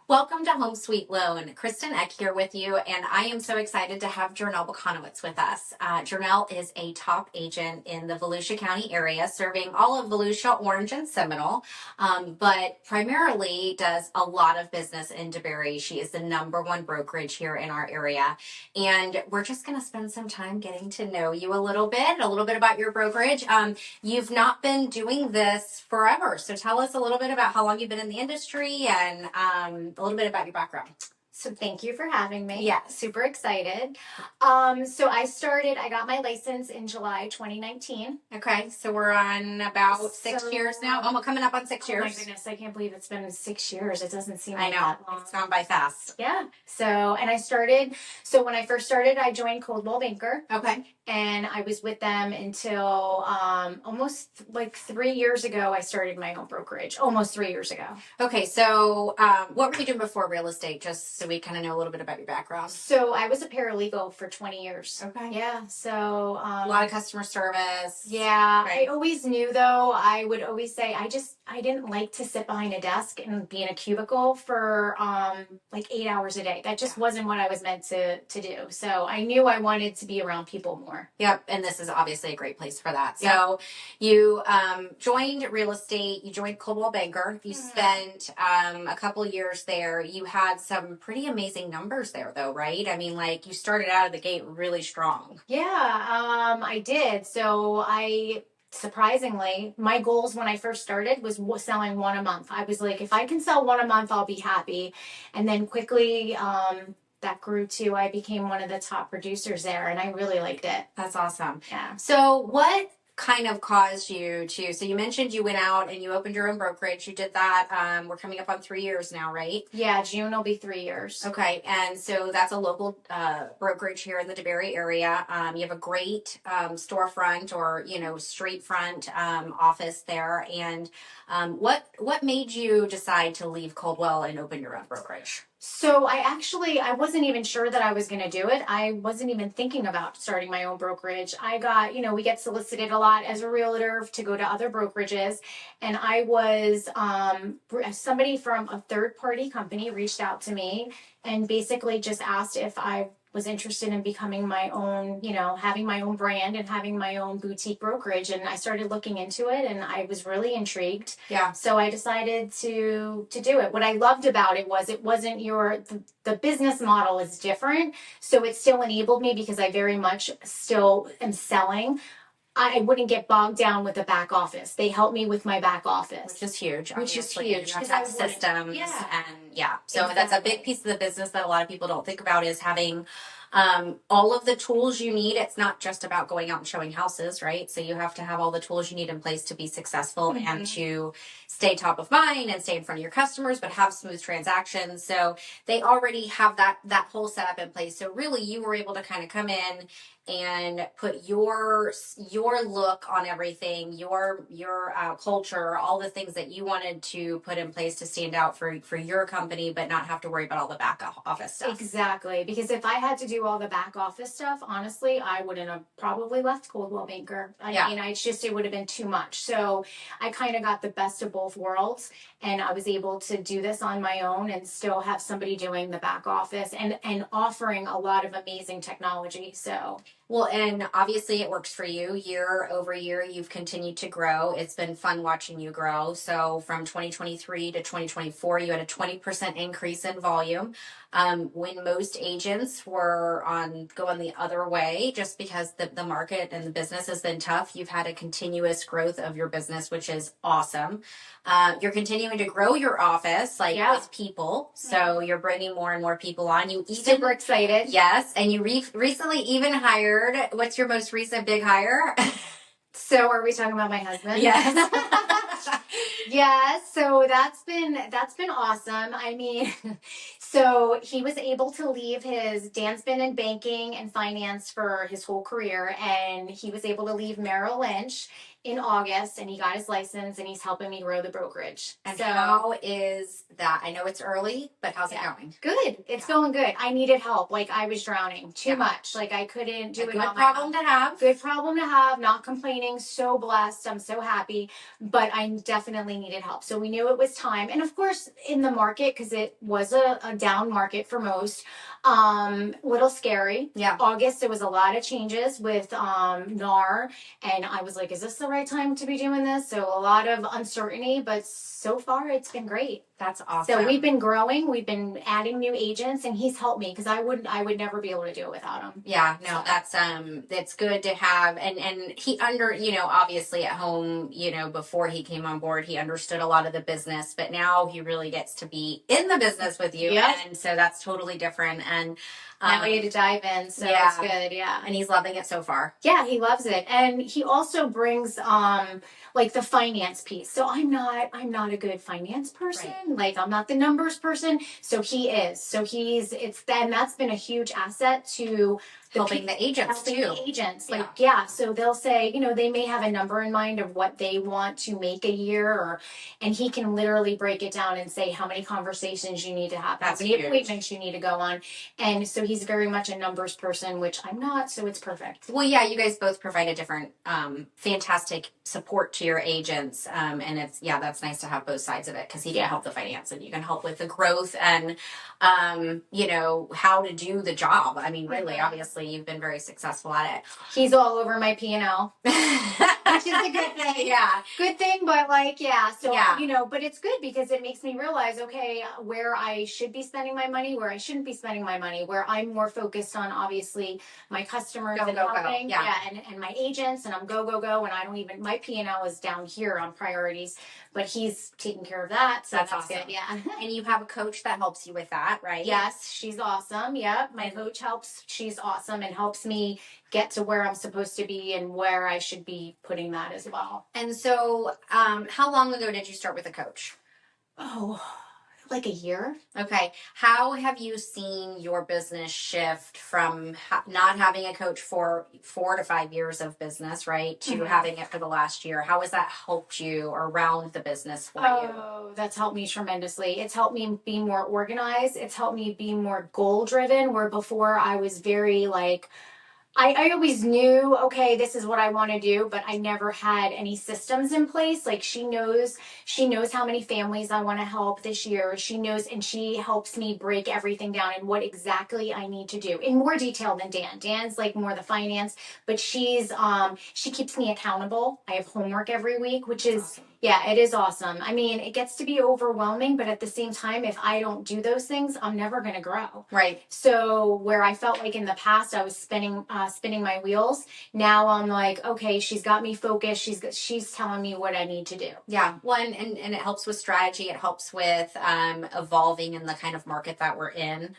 Welcome to Home Sweet Loan. Kristen Eck here with you, and I am so excited to have Jernell Bukonowitz with us. Jernell is a top agent in the Volusia County area, serving all of Volusia, Orange, and Seminole, but primarily does a lot of business in DeBary. She is the #1 brokerage here in our area, and we're just going to spend some time getting to know you a little bit about your brokerage. You've not been doing this forever, so tell us a little bit about how long you've been in the industry and a little bit about your background. So thank you for having me. Yeah. Super excited. So I got my license in July 2019. Okay, so we're on about 6 years now. Almost coming up on 6 years. Oh my goodness, I can't believe it's been 6 years. It doesn't seem I like know. that long. It's gone by fast. Yeah. So when I first started, I joined Coldwell Banker. Okay. And I was with them until almost like 3 years ago. I started my own brokerage. Almost 3 years ago. Okay, so what were you doing before real estate? Just so we kind of know a little bit about your background. So I was a paralegal for 20 years. Okay. Yeah. So a lot of customer service. Yeah. Right. I always knew, though. I would always say I didn't like to sit behind a desk and be in a cubicle for like 8 hours a day. That just wasn't what I was meant to do. So I knew I wanted to be around people more. Yep, and this is obviously a great place for that. So you joined real estate, you joined Coldwell Banker, you spent a couple years there. You had some pretty amazing numbers there, though, right? I mean, like, you started out of the gate really strong. Yeah, I did. So surprisingly, my goals when I first started was selling one a month. I was like, if I can sell one a month, I'll be happy. And then quickly, that grew to I became one of the top producers there, and I really liked it. That's awesome. Yeah. So what kind of caused you to, so you mentioned you went out and you opened your own brokerage. You did that. We're coming up on 3 years now, right? Yeah, June will be 3 years. Okay, and so that's a local brokerage here in the DeBary area. You have a great storefront or street front office there. And what made you decide to leave Coldwell and open your own brokerage? So I wasn't even sure that I was going to do it. I wasn't even thinking about starting my own brokerage. We get solicited a lot as a realtor to go to other brokerages. And I was, somebody from a third party company reached out to me and basically just asked if I was interested in becoming my own, having my own brand and having my own boutique brokerage. And I started looking into it and I was really intrigued. Yeah. So I decided to do it. What I loved about it was it wasn't the business model is different. So it still enabled me because I very much still am selling. I wouldn't get bogged down with the back office. They help me with my back office. Which is huge. Which is obviously. huge. You have to have systems. Yeah. And so that's a big piece of the business that a lot of people don't think about is having all of the tools you need. It's not just about going out and showing houses, right? So you have to have all the tools you need in place to be successful and to stay top of mind and stay in front of your customers, but have smooth transactions. So they already have that whole setup in place. So really you were able to kind of come in and put your look on everything, your culture, all the things that you wanted to put in place to stand out for your company, but not have to worry about all the back office stuff. Exactly, because if I had to do all the back office stuff, honestly, I wouldn't have probably left Coldwell Banker. I mean, it would have been too much. So I kind of got the best of both worlds, and I was able to do this on my own and still have somebody doing the back office and offering a lot of amazing technology. So. Well, and obviously it works for you. Year over year, you've continued to grow. It's been fun watching you grow. So from 2023 to 2024, you had a 20% increase in volume. When most agents were going the other way, just because the market and the business has been tough, you've had a continuous growth of your business, which is awesome. You're continuing to grow your office, with people. So you're bringing more and more people on. You even, super excited. Yes, and you recently even hired. What's your most recent big hire? So are we talking about my husband? Yes. Yeah, so that's been awesome. I mean, so he was able to leave Dan's been in banking and finance for his whole career, and he was able to leave Merrill Lynch in August, and he got his license, and he's helping me grow the brokerage. And So how is that? I know it's early, but how's it Yeah. going? good. It's going good. I needed help. Like I was drowning too Yeah. much. Like I couldn't do A it good on my problem own. to have. Good problem to have. Not complaining. So blessed. I'm so happy. But I definitely needed help. So we knew it was time. And of course, in the market, because it was a down market for most, little scary. Yeah. August, there was a lot of changes with NAR, and I was like, is this the right time to be doing this? So a lot of uncertainty, but so far it's been great. That's awesome. So we've been growing, we've been adding new agents, and he's helped me because I would never be able to do it without him. Yeah, no, So. that's good to have. And he obviously at home, before he came on board, he understood a lot of the business, but now he really gets to be in the business with you. Yep. And so that's totally different. And Now we had to dive in, so yeah. it's good, yeah. And he's loving it so far. Yeah, he loves it. And he also brings like the finance piece. So I'm not a good finance person. Right. Like I'm not the numbers person. So he is. So that's been a huge asset to Helping the agents helping too. the agents. Like, yeah. So they'll say, they may have a number in mind of what they want to make a year, and he can literally break it down and say how many conversations you need to have, That's how many huge. appointments you need to go on. And so he's very much a numbers person, which I'm not, so it's perfect. Well, yeah, you guys both provide a different, fantastic support to your agents. And that's nice to have both sides of it because he can help the finance and you can help with the growth and, how to do the job. I mean, really, obviously, you've been very successful at it. He's all over my P&L. Which is a good thing. Yeah. Good thing, but so, Yeah. but it's good because it makes me realize, okay, where I should be spending my money, where I shouldn't be spending my money, where I'm more focused on obviously my customers Go, and go, go. helping. Yeah. And my agents, and I'm go, and I don't even, my P&L is down here on priorities, but he's taking care of that. So that's awesome. good. Yeah. And you have a coach that helps you with that, right? Yes, she's awesome. Yep. My coach helps. She's awesome and helps me get to where I'm supposed to be and where I should be putting that as well. And so, how long ago did you start with a coach? Oh, like a year. Okay. How have you seen your business shift from not having a coach for 4 to 5 years of business, right, to having it for the last year? How has that helped you around the business for you? Oh, that's helped me tremendously. It's helped me be more organized. It's helped me be more goal driven, where before I was very like, I always knew, okay, this is what I want to do, but I never had any systems in place. Like she knows how many families I want to help this year. She knows, and she helps me break everything down and what exactly I need to do in more detail than Dan. Dan's like more the finance, but she keeps me accountable. I have homework every week, which is awesome. Yeah, it is awesome. I mean, it gets to be overwhelming, but at the same time, if I don't do those things, I'm never going to grow. Right. So where I felt like in the past I was spinning my wheels, now I'm like, okay, she's got me focused. She's telling me what I need to do. Yeah. Well, and it helps with strategy. It helps with evolving in the kind of market that we're in.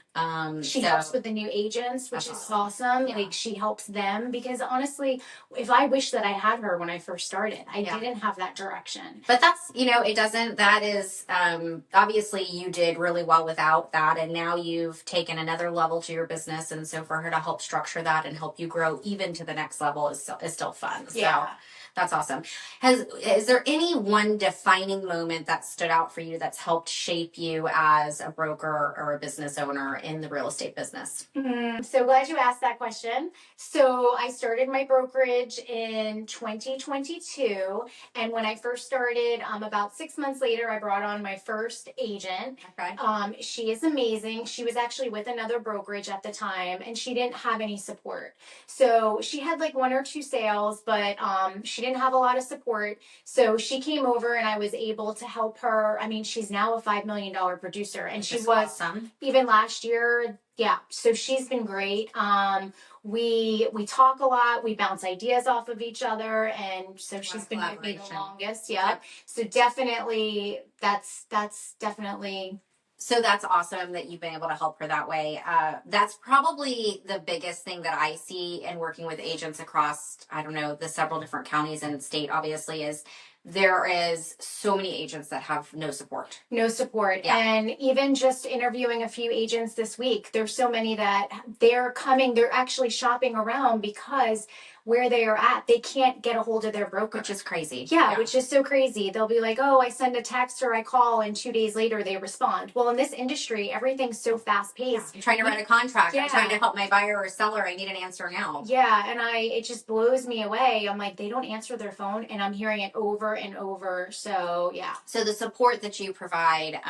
She helps with the new agents, which is awesome. Yeah. Like she helps them because honestly, if I wish that I had her when I first started, I didn't have that direction. But that's, that is, obviously you did really well without that. And now you've taken another level to your business. And so for her to help structure that and help you grow even to the next level is still fun. Yeah. So that's awesome. Is there any one defining moment that stood out for you that's helped shape you as a broker or a business owner in the real estate business? So glad you asked that question. So I started my brokerage in 2022. And when I first started, about 6 months later, I brought on my first agent. Okay. She is amazing. She was actually with another brokerage at the time, and she didn't have any support. So she had like 1 or 2 sales, but she didn't have a lot of support. So she came over and I was able to help her. I mean, she's now a $5 million producer, and she was awesome. Even last year. Yeah. So she's been great. We talk a lot. We bounce ideas off of each other. And so she's been with me the longest. Yep. So definitely that's definitely. So that's awesome that you've been able to help her that way. That's probably the biggest thing that I see in working with agents across, I don't know, the several different counties and state, obviously, is there is so many agents that have no support. No support. Yeah. And even just interviewing a few agents this week, there's so many that they're actually shopping around because where they are at, they can't get a hold of their broker. Which is crazy. Yeah, which is so crazy. They'll be like, oh, I send a text or I call, and 2 days later they respond. Well, in this industry, everything's so fast paced. I'm trying to write a contract. Yeah. I'm trying to help my buyer or seller. I need an answer now. Yeah, and it just blows me away. I'm like, they don't answer their phone, and I'm hearing it over and over. So yeah. So the support that you provide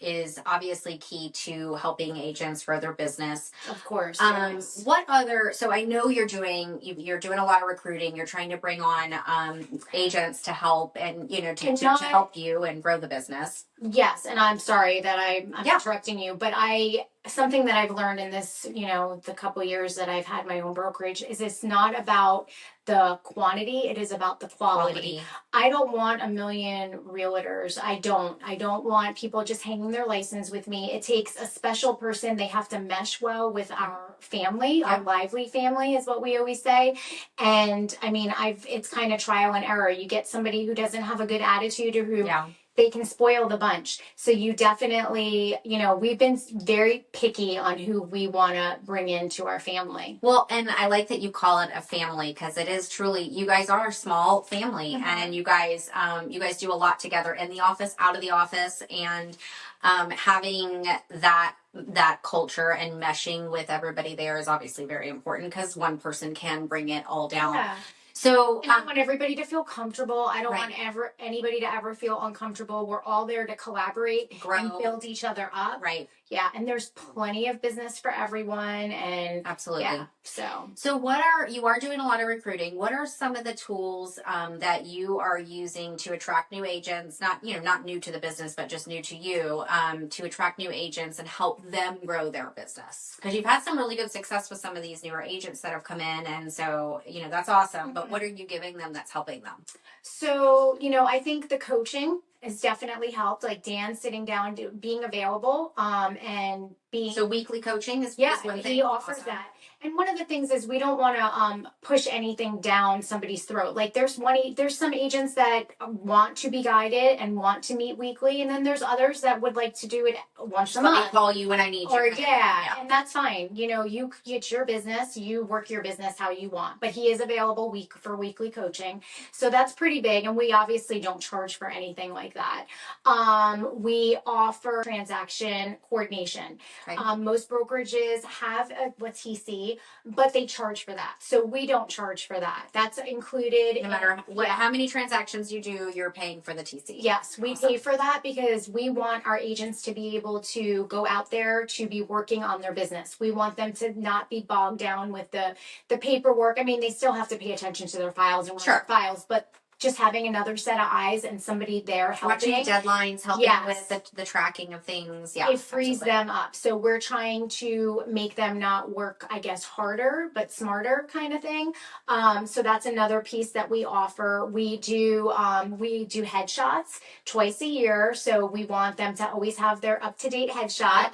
is obviously key to helping agents grow their business. Of course. Yes. What other? So I know you're doing a lot of recruiting. You're trying to bring on agents to help and to help you and grow the business. Yes, and I'm sorry that I'm interrupting you, but something that I've learned in this, the couple years that I've had my own brokerage is it's not about the quantity, it is about the quality. I don't want a million realtors. I don't want people just hanging their license with me. It takes a special person. They have to mesh well with our family. Our lively family is what we always say. And I mean, it's kind of trial and error. You get somebody who doesn't have a good attitude or who they can spoil the bunch. So you definitely, we've been very picky on who we want to bring into our family. Well, and I like that you call it a family, because it is truly, you guys are a small family, and you guys do a lot together in the office, out of the office, and having that culture and meshing with everybody there is obviously very important, because one person can bring it all down. Yeah. So I want everybody to feel comfortable. I don't want anybody to ever feel uncomfortable. We're all there to collaborate, grow, and build each other up. Right. Yeah, and there's plenty of business for everyone, and absolutely. Yeah, so you are doing a lot of recruiting. What are some of the tools that you are using to attract new agents? Not new to the business, but just new to you, to attract new agents and help them grow their business. Because you've had some really good success with some of these newer agents that have come in, and so that's awesome. But what are you giving them that's helping them? So I think the coaching has definitely helped. Like Dan sitting down, being available, and being weekly coaching is one thing. He offers that. And one of the things is we don't want to push anything down somebody's throat. Like there's some agents that want to be guided and want to meet weekly, and then there's others that would like to do it once a month. Call you when I need you. And that's fine. It's your business. You work your business how you want. But he is available for weekly coaching, so that's pretty big. And we obviously don't charge for anything like that. We offer transaction coordination. Okay. Most brokerages have a TC, but they charge for that. So we don't charge for that. That's included. No matter how many transactions you do, you're paying for the TC. Yes, we pay for that because we want our agents to be able to go out there to be working on their business. We want them to not be bogged down with the paperwork. I mean, they still have to pay attention to their files and work their files, but just having another set of eyes and somebody there helping. Watching deadlines, helping with the tracking of things. Yeah, it frees them up. So we're trying to make them not work, I guess, harder, but smarter kind of thing. So that's another piece that we offer. We do headshots twice a year. So we want them to always have their up-to-date headshot.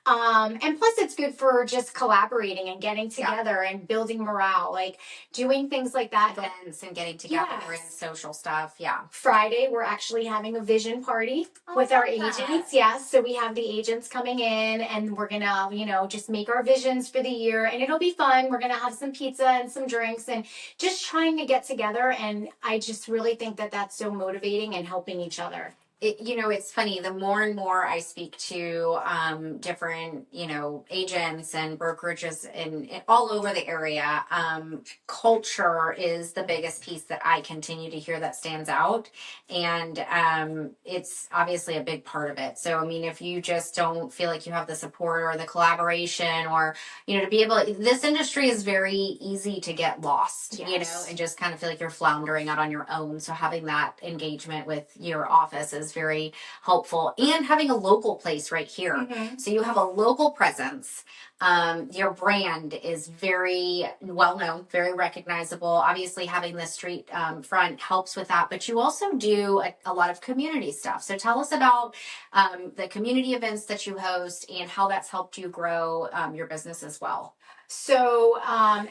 And plus it's good for just collaborating and getting together and building morale, like doing things like that. Events and getting together. Yes. Social stuff. Yeah. Friday, we're actually having a vision party with our agents. Yes. So we have the agents coming in and we're going to, just make our visions for the year, and it'll be fun. We're going to have some pizza and some drinks and just trying to get together. And I just really think that that's so motivating and helping each other. It's funny, the more and more I speak to different, agents and brokerages and all over the area, culture is the biggest piece that I continue to hear that stands out. And it's obviously a big part of it. So, I mean, if you just don't feel like you have the support or the collaboration or, to be able, this industry is very easy to get lost, and just kind of feel like you're floundering out on your own. So having that engagement with your office is very helpful, and having a local place right here. Mm-hmm. So you have a local presence. Your brand is very well known, very recognizable. Obviously having the street front helps with that, but you also do a lot of community stuff. So tell us about the community events that you host and how that's helped you grow your business as well. So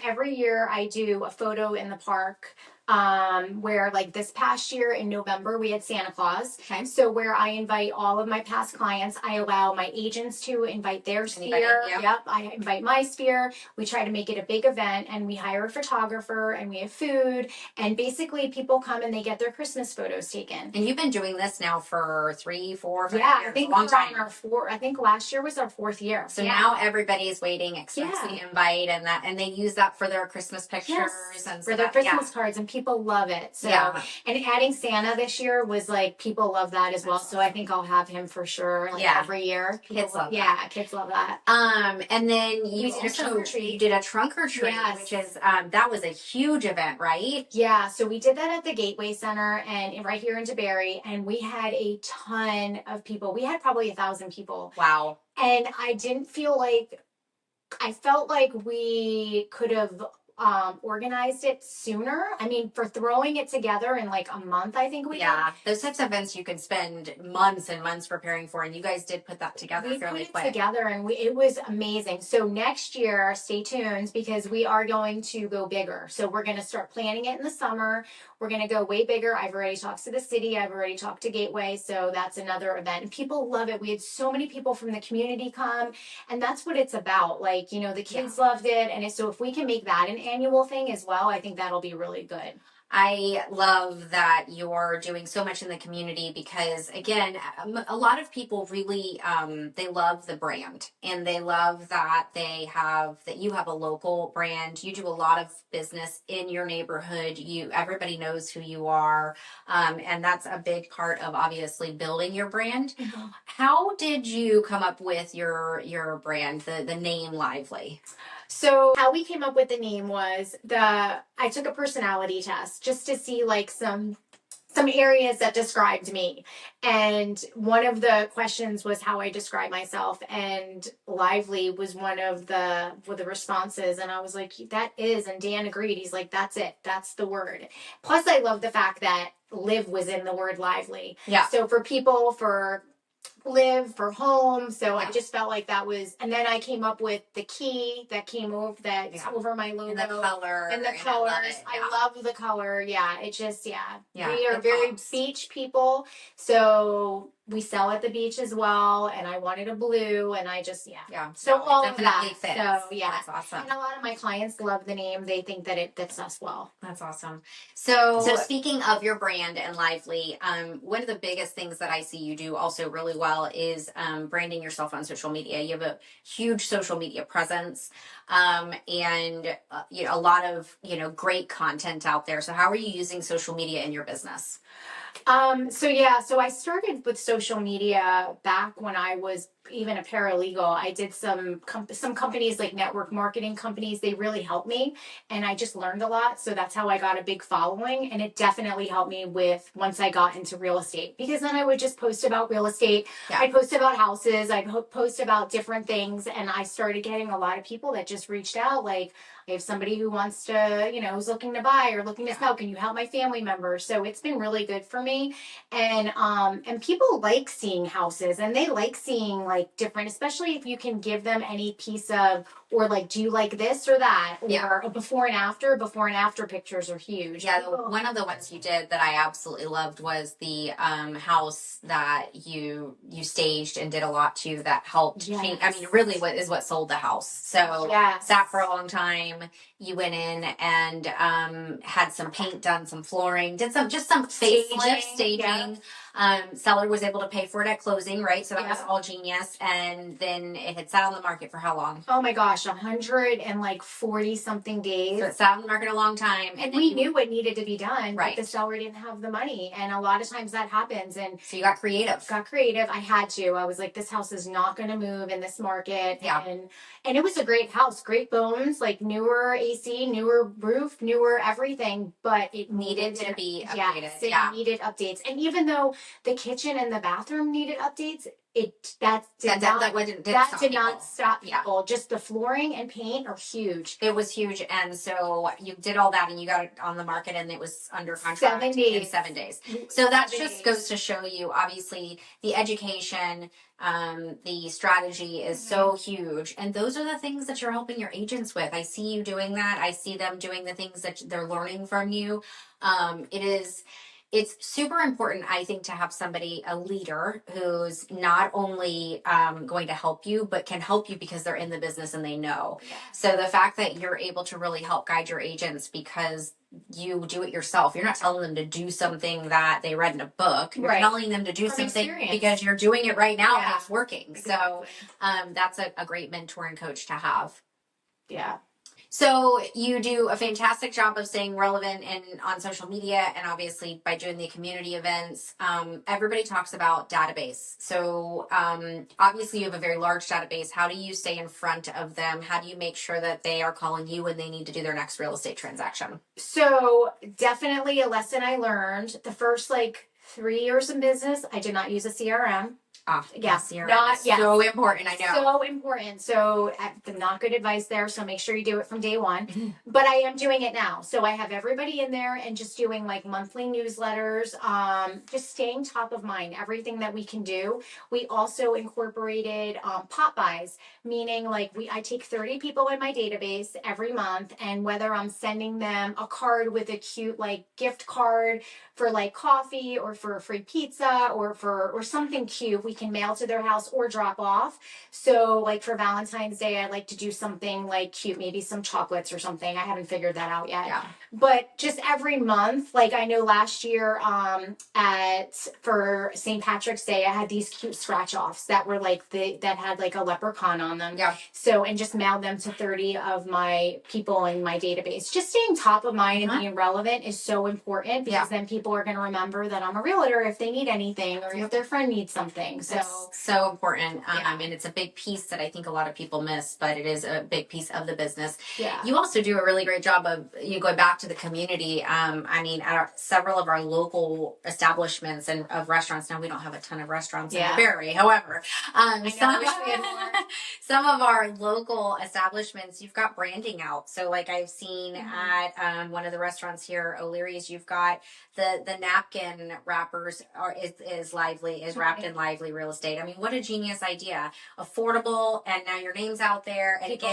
every year I do a photo in the park where like this past year in November we had Santa Claus. Okay. So where I invite all of my past clients, I allow my agents to invite their sphere. Yep. Yep, I invite my sphere. We try to make it a big event, and we hire a photographer, and we have food, and basically people come and they get their Christmas photos taken. And you've been doing this now for 3, 4, 5 Yeah, years. I think a long we're on time. our I think last year was our 4th year. So Yeah. now everybody's waiting, expects Yeah. the invite, and they use that for their Christmas pictures Yes, and for their stuff. Christmas cards, and people love it. So, Yeah. and adding Santa this year was like people love that as well. So I think I'll have him for sure, like Yeah. every year. Kids love that. Yeah, kids love that. And then you We did a trunk or treat. You did a trunk or treat, Yes. which is that was a huge event, right? Yeah, so we did that at the Gateway Center and right here in DeBerry, and we had a ton of people. We had probably 1,000 people, Wow. and I didn't feel like I felt like we could have organized it sooner. I mean, for throwing it together in like a month, I think we did. Yeah, those types of events you could spend months and months preparing for, and you guys did put that together We fairly put it quick. together, and it was amazing. So next year, stay tuned because we are going to go bigger. So we're going to start planning it in the summer. We're going to go way bigger. I've already talked to the city. I've already talked to Gateway. So that's another event. And people love it. We had so many people from the community come, and that's what it's about. Like, you know, the kids loved it. And so if we can make that an annual thing as well, I think that'll be really good. I love that you're doing so much in the community because, again, a lot of people really they love the brand and they love that you have a local brand. You do a lot of business in your neighborhood. Everybody knows who you are, and that's a big part of obviously building your brand. Mm-hmm. How did you come up with your brand, the name Lively? So how we came up with the name was I took a personality test just to see like some areas that described me. And one of the questions was how I describe myself, and lively was one of the responses. And I was like, that is, and Dan agreed. He's like, that's it. That's the word. Plus I love the fact that live was in the word lively. Yeah. So for people, for live, for home. So Yeah. I just felt like that was, and then I came up with the key that came over over my logo. And the color. And the I colors. love it. I love the color. Yeah. It just, Yeah, we are it very pops. beach people. So we sell at the beach as well. And I wanted a blue, and I just, Yeah. So No, it all of definitely that. fits. So yeah. That's awesome. And a lot of my clients love the name. They think that it fits us well. That's awesome. So speaking of your brand and Lively, one of the biggest things that I see you do also really well is branding yourself on social media. You have a huge social media presence, and a lot of great content out there. So how are you using social media in your business? So I started with social media back when I was even a paralegal. I did some companies like network marketing companies. They really helped me, and I just learned a lot. So that's how I got a big following, and it definitely helped me with once I got into real estate, because then I would just post about real estate. Yeah. I'd post about houses. I'd post about different things, and I started getting a lot of people that just reached out like, I have somebody who wants to, who's looking to buy or looking to sell. Can you help my family member? So it's been really good for me. And people like seeing houses, and they like seeing like different, especially if you can give them any piece of, or like, do you like this or that? Or a before and after. Before and after pictures are huge. Yeah, one of the ones you did that I absolutely loved was the house that you staged and did a lot to that helped change. I mean, really what sold the house. So sat for a long time. You went in and had some paint done, some flooring, did some facelift staging. Seller was able to pay for it at closing, right? So that was all genius. And then it had sat on the market for how long? Oh my gosh, 140 something days. So it sat on the market a long time. And we knew what needed to be done, right? But the seller didn't have the money, and a lot of times that happens. And so you got creative. I had to. I was like, this house is not going to move in this market. Yeah. And it was a great house, great bones, like newer AC, newer roof, newer everything, but it needed to be updated. Yes, it needed updates. And even though the kitchen and the bathroom needed updates, that did not stop people. Yeah. Just the flooring and paint are huge. It was huge, and so you did all that, and you got it on the market, and it was under contract in 7 days. So that just goes to show you, obviously, the education, the strategy is so huge, and those are the things that you're helping your agents with. I see you doing that. I see them doing the things that they're learning from you. It's super important, I think, to have somebody, a leader, who's not only going to help you, but can help you because they're in the business and they know. Yeah. So the fact that you're able to really help guide your agents because you do it yourself. You're not telling them to do something that they read in a book. You're telling them to do something because you're doing it right now and it's working. Exactly. So that's a great mentor and coach to have. Yeah. So you do a fantastic job of staying relevant on social media, and obviously by doing the community events. Everybody talks about database. So obviously you have a very large database. How do you stay in front of them? How do you make sure that they are calling you when they need to do their next real estate transaction? So definitely a lesson I learned the first 3 years in business. I did not use a CRM. Yes, so important. I know. So important. So not good advice there. So make sure you do it from day one. But I am doing it now. So I have everybody in there and just doing monthly newsletters. Just staying top of mind. Everything that we can do. We also incorporated pop buys, meaning I take 30 people in my database every month, and whether I'm sending them a card with a cute gift card for coffee or for a free pizza or something cute, we can mail to their house or drop off. So for Valentine's Day, I like to do something cute, maybe some chocolates or something. I haven't figured that out yet. Yeah. But just every month, I know last year for St. Patrick's Day, I had these cute scratch offs that were that had a leprechaun on them. Yeah. So, and just mailed them to 30 of my people in my database. Just staying top of mind and being relevant is so important, because then people are going to remember that I'm a realtor if they need anything or if their friend needs something. So it's so important. And it's a big piece that I think a lot of people miss, but it is a big piece of the business. Yeah. You also do a really great job of going back to the community. At several of our local establishments and of restaurants. Now we don't have a ton of restaurants in the Barry. However, some of our local establishments, you've got branding out. So I've seen at one of the restaurants here, O'Leary's, you've got the napkin wrappers is wrapped in Lively Real Estate. What a genius idea. Affordable, and now your name's out there, and people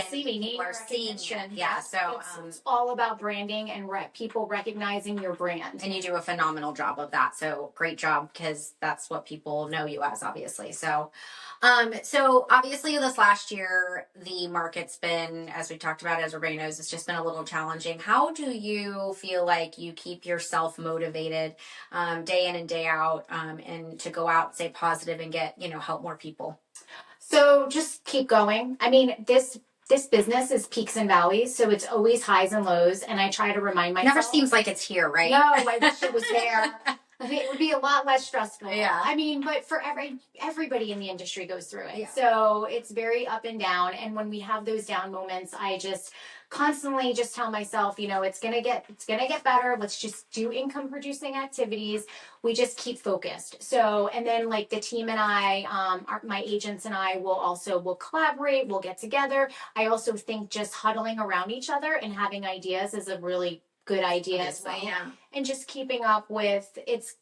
are seeing it. Yeah, so it's all about branding and people recognizing your brand. And you do a phenomenal job of that. So great job, because that's what people know you as, obviously. So obviously this last year, the market's been, as we talked about, as everybody knows, it's just been a little challenging. How do you feel like you keep yourself motivated day in and day out, and to go out and stay positive and get, help more people? So just keep going. This business is peaks and valleys, so it's always highs and lows, and I try to remind myself. Never seems like it's here, right? No, I wish it was there. It would be a lot less stressful. Yeah. But for everybody in the industry goes through it. Yeah. So it's very up and down. And when we have those down moments, I just constantly just tell myself, it's gonna get better. Let's just do income producing activities. We just keep focused. So, and then the team and I, my agents and I will collaborate. We'll get together. I also think just huddling around each other and having ideas is a really good idea as well. Yeah. And just keeping up with it's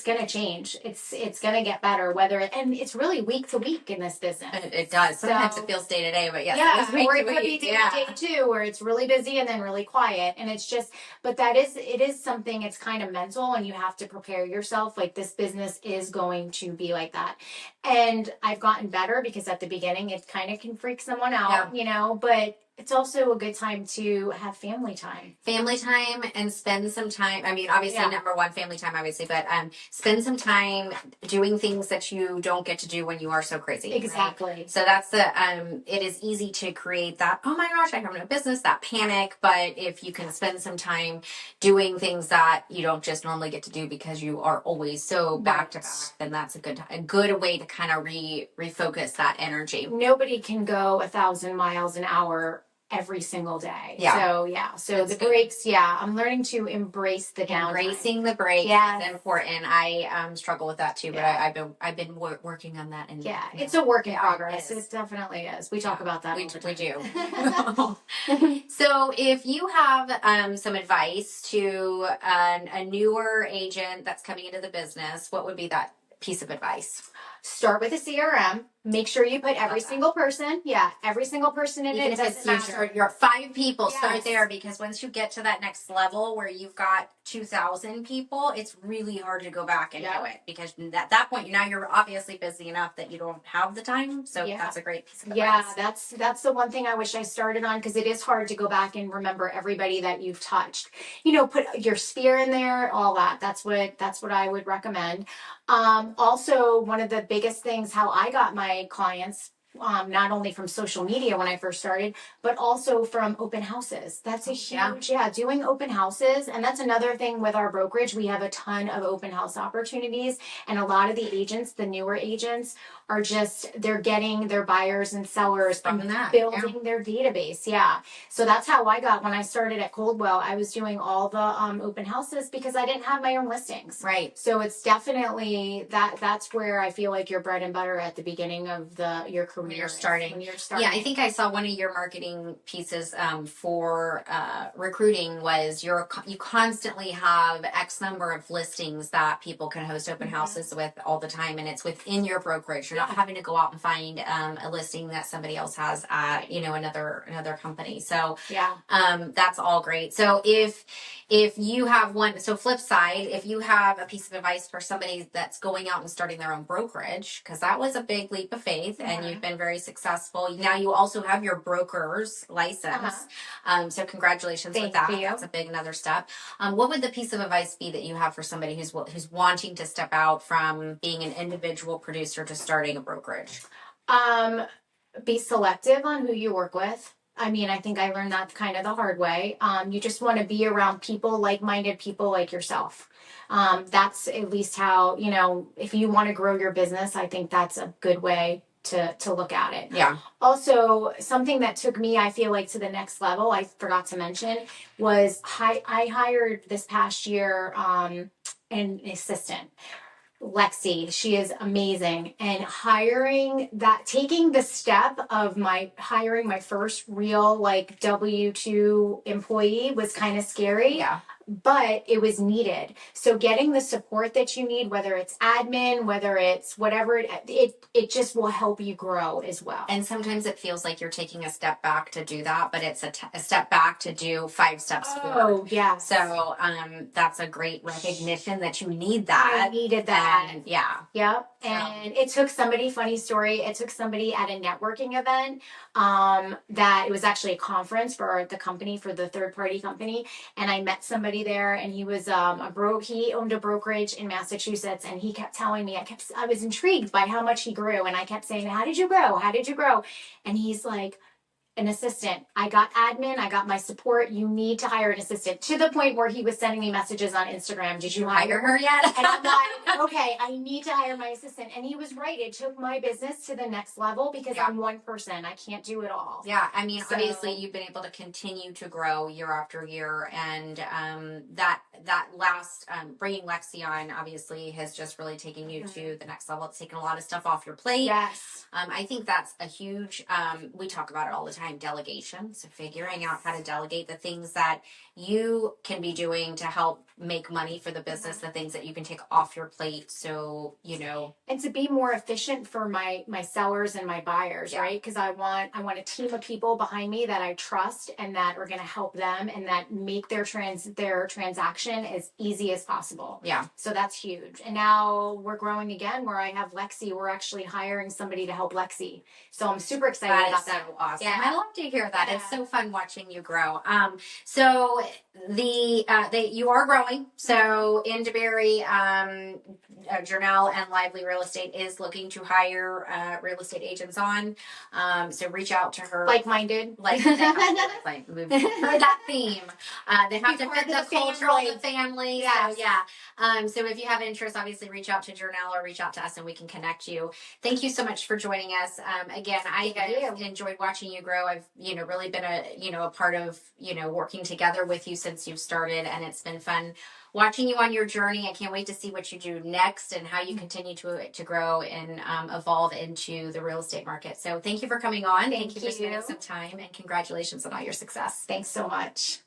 going to change. It's going to get better, and it's really week to week in this business. It does. Sometimes it feels day to day, but yes. Yeah, or it could be day to day too, where it's really busy and then really quiet. And it's just, but it is something, it's kind of mental, and you have to prepare yourself. This business is going to be like that. And I've gotten better, because at the beginning it kind of can freak someone out, but it's also a good time to have family time. Family time, and spend some time. Obviously, number one, family time, obviously, but spend some time doing things that you don't get to do when you are so crazy. Exactly. Right? So that's it is easy to create that, oh my gosh, I have no business, that panic. But if you can spend some time doing things that you don't just normally get to do because you are always so back to back, then that's a good way to kind of refocus that energy. Nobody can go 1,000 miles an hour every single day. Yeah. So yeah. So That's the good. breaks, yeah, I'm learning to embrace the downtime. Embracing the break Yes. is important. I struggle with that too, but Yeah. I've been working on that. And Yeah, it's a work in Yeah, progress. it is. It definitely is. We talk Yeah, about that we all the we time. do. So, if you have some advice to a newer agent that's coming into the business, what would be that piece of advice? Start with a CRM. Make sure you put every that. single person. Yeah, every single person in Even it. if Doesn't it's matter. you're 5 people, start Yes. there, because once you get to that next level where you've got 2,000 people, it's really hard to go back and do Yeah. it, because at that point now you're obviously busy enough that you don't have the time. So Yeah. that's a great piece of Yeah, advice. that's the one thing I wish I started on, because it is hard to go back and remember everybody that you've touched. You know, put your sphere in there, all that. That's what I would recommend. Also, one of the biggest things how I got my clients, not only from social media when I first started, but also from open houses. That's a huge, doing open houses. And that's another thing with our brokerage. We have a ton of open house opportunities. And a lot of the agents, the newer agents, are they're getting their buyers and sellers From and that, building their database. Yeah. So that's how I got, when I started at Coldwell, I was doing all the open houses because I didn't have my own listings. Right. So it's definitely that's where I feel like your bread and butter at the beginning of your career. When you're starting. Yeah, I think I saw one of your marketing pieces for recruiting was you constantly have X number of listings that people can host open houses with all the time, and it's within your brokerage. You're not having to go out and find a listing that somebody else has at another company. So yeah, that's all great. So if you have one, so flip side, if you have a piece of advice for somebody that's going out and starting their own brokerage, because that was a big leap of faith, and you've been very successful. Now you also have your broker's license. So congratulations with that. That's a big another step. What would the piece of advice be that you have for somebody who's wanting to step out from being an individual producer to starting a brokerage? Be selective on who you work with. I mean, I think I learned that kind of the hard way. You just want to be around people, like-minded people like yourself. That's at least how, if you want to grow your business, I think that's a good way to look at it. Yeah. Also, something that took me, I feel like, to the next level, I forgot to mention, was I hired this past year an assistant. Lexi, she is amazing. And taking the step of hiring my first real W-2 employee was kind of scary. Yeah. But it was needed. So getting the support that you need, whether it's admin, whether it's whatever, it just will help you grow as well. And sometimes it feels like you're taking a step back to do that, but it's a step back to do 5 steps forward. Oh, yeah. So that's a great recognition that you need that. I needed that. And, yeah. Yep. And it took somebody, funny story, it took somebody at a networking event that it was actually a conference for the company, for the third-party company. And I met somebody there, and he was he owned a brokerage in Massachusetts, and he kept telling me, I was intrigued by how much he grew, and I kept saying, how did you grow? How did you grow? And he's like, an assistant. I got admin. I got my support. You need to hire an assistant, to the point where he was sending me messages on Instagram. Did you hire her yet? And I'm like, okay, I need to hire my assistant. And he was right. It took my business to the next level because I'm one person. I can't do it all. Yeah. I mean, obviously you've been able to continue to grow year after year. And that last, bringing Lexi on obviously has just really taken you to the next level. It's taken a lot of stuff off your plate. Yes. I think that's a huge, we talk about it all the time, delegation. So figuring out how to delegate the things that you can be doing to help make money for the business, the things that you can take off your plate. So, and to be more efficient for my sellers and my buyers, right? Because I want a team of people behind me that I trust and that are going to help them and that make their transaction as easy as possible. Yeah. So that's huge. And now we're growing again, where I have Lexi. We're actually hiring somebody to help Lexi. So I'm super excited about that. So awesome. Yeah. I love to hear that. Yeah. It's so fun watching you grow. So you are growing. So in DeBerry, Journell and Lively Real Estate is looking to hire real estate agents on. So reach out to her. Like-minded. For that theme. They have to fit the culture of the family. Yes. So yeah. So if you have interest, obviously reach out to Journell or reach out to us and we can connect you. Thank you so much for joining us. Again, I enjoyed watching you grow. grow. I've, really been a part of, working together with you since you've started, and it's been fun watching you on your journey. I can't wait to see what you do next and how you continue to grow and evolve into the real estate market. So thank you for coming on. Thank you for spending some time, and congratulations on all your success. Thanks so much.